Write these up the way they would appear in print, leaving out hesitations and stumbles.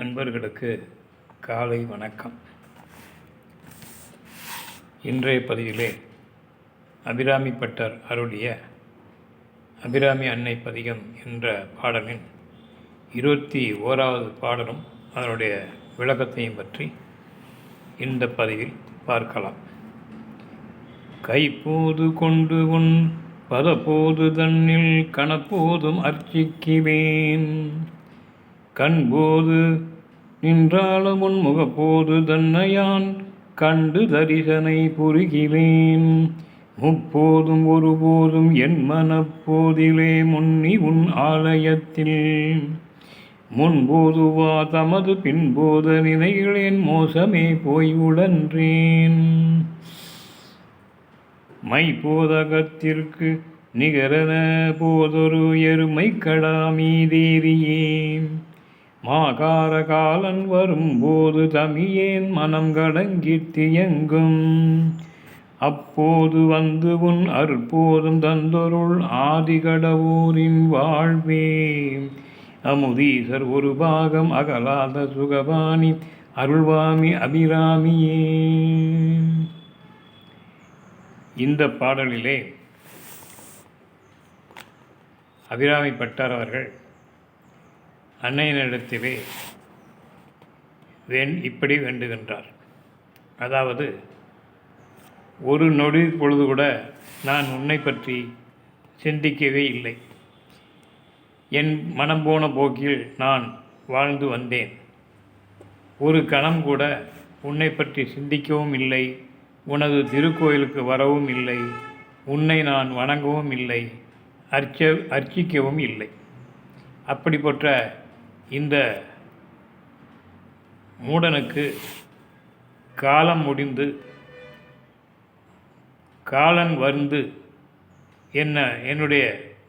அன்பர்களுக்கு காலை வணக்கம். இன்றைய பதிவிலே அபிராமி பட்டர் அருளிய அபிராமி அன்னை பதிகம் என்ற பாடலின் 21வது பாடலும் அதனுடைய விளக்கத்தையும் பற்றி இந்த பதிவில் பார்க்கலாம். கைப்போது கொண்டு உன் பதப்போது தன்னில் கணப்போதும் அர்ச்சிக்குவேன். கண்போது நின்றாலும் உன் முகப்போது தன்னையான் கண்டு தரிசனை புரிகிறேன். முப்போதும் ஒருபோதும் என் மனப்போதிலே முன்னி உன் ஆலயத்தில் முன்போதுவா தமது பின்போத நினைகளேன் மோசமே போய் உழன்றேன். மைப்போதகத்திற்கு நிகரன போதொரு எருமை கடா மீதேறியே மாகார காலன் வரும்போது தமியேன் மனம் கடங்கித் தியங்கும். அப்போது வந்து உன் அற்போதும் தந்தொருள் ஆதிகடவூரின் வாழ்வே அமுதீசர் ஒரு பாகம் அகலாத சுகபாணி அருள்வாமி அபிராமியே. இந்த பாடலிலே அபிராமி பட்டர் அவர்கள் அன்னையினிடத்திலே இப்படி வேண்டுகின்றார். அதாவது, ஒரு நொடி பொழுது கூட நான் உன்னை பற்றி சிந்திக்கவே இல்லை. என் மனம் போன போக்கில் நான் வாழ்ந்து வந்தேன். ஒரு கணம் கூட உன்னை பற்றி சிந்திக்கவும் இல்லை, உனது திருக்கோயிலுக்கு வரவும் இல்லை, உன்னை நான் வணங்கவும் இல்லை, அர்ச்சிக்கவும் இல்லை. அப்படிப்பட்ட இந்த மூடனுக்கு காலம் முடிந்து காலன் வந்து என்னுடைய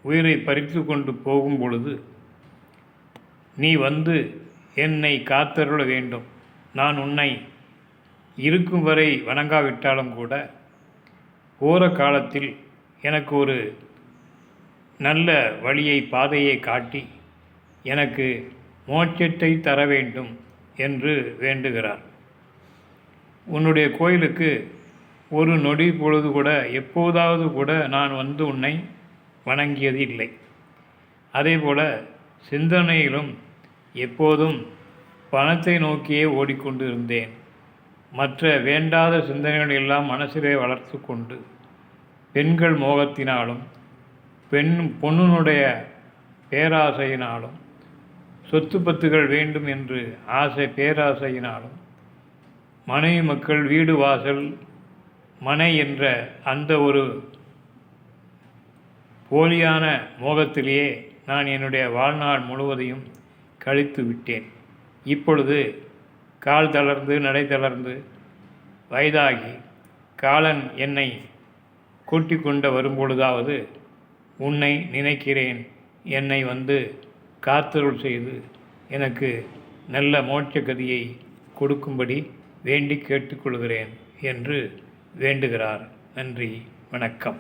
உயிரை பறித்து கொண்டு போகும் பொழுது நீ வந்து என்னை காத்தருள வேண்டும். நான் உன்னை இருக்கும் வரை வணங்காவிட்டாலும் கூட போகிற காலத்தில் எனக்கு ஒரு நல்ல வழியை பாதையை காட்டி எனக்கு மோட்சத்தை தர வேண்டும் என்று வேண்டுகிறார். உன்னுடைய கோயிலுக்கு ஒரு நொடி பொழுது கூட எப்போதாவது கூட நான் வந்து உன்னை வணங்கியது இல்லை. அதேபோல் சிந்தனையிலும் எப்போதும் பணத்தை நோக்கியே ஓடிக்கொண்டு இருந்தேன். மற்ற வேண்டாத சிந்தனைகள் எல்லாம் மனசிலே வளர்த்து கொண்டு பெண்கள் மோகத்தினாலும் பொண்ணுனுடைய பேராசையினாலும் சொத்து பத்துகள் வேண்டும் என்று பேராசையினாலும் மனைவி மக்கள் வீடு வாசல் மனை என்ற அந்த ஒரு போலியான மோகத்திலேயே நான் என்னுடைய வாழ்நாள் முழுவதையும் கழித்து விட்டேன். இப்பொழுது கால் தளர்ந்து நடை தளர்ந்து வயதாகி காலன் என்னை கூட்டிக் கொண்டு வரும்பொழுதாவது உன்னை நினைக்கிறேன், என்னை வந்து காத்தருள் செய்து எனக்கு நல்ல மோட்ச கதியை கொடுக்கும்படி வேண்டி கேட்டுக்கொள்கிறேன் என்று வேண்டுகிறார். நன்றி, வணக்கம்.